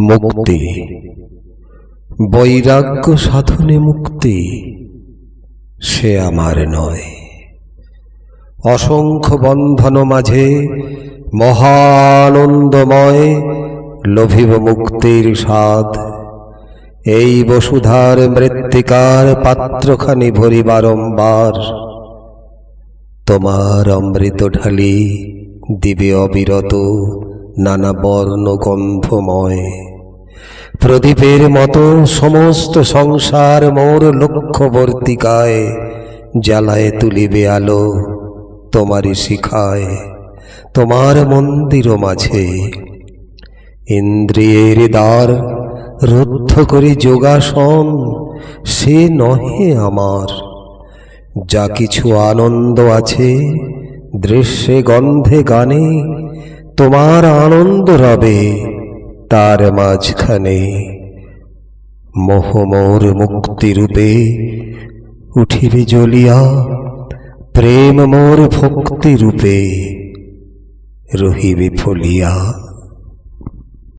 মুক্তি বৈরাগ্য সাধনে মুক্তি সে আমার নয়। অসংখ্য বন্ধন মাঝে মহানন্দময় লোভিব মুক্তির স্বাদ। এই বসুধার মৃত্তিকার পাত্রখানি ভরি বারম্বার, তোমার অমৃত ঢালি দিবে অবিরত নানা বর্ণ গন্ধময়। প্রদীপের মতো সমস্ত সংসার মোর লক্ষ্যবর্তিকায়, জ্বালায় তুলিবে আলো তোমারই শিখায়। তোমার মন্দির মাঝে ইন্দ্রিয়ের দ্বার রুদ্ধ করি যোগাসন, সে নহে আমার। যা কিছু আনন্দ আছে দৃশ্যে গন্ধে গানে, তোমার আনন্দ রবে তার মাঝখানে। মোহ মোর মুক্তিরূপে উঠিবে জ্বলিয়া, প্রেম মোর ভক্তিরূপে রহিবে ফলিয়া।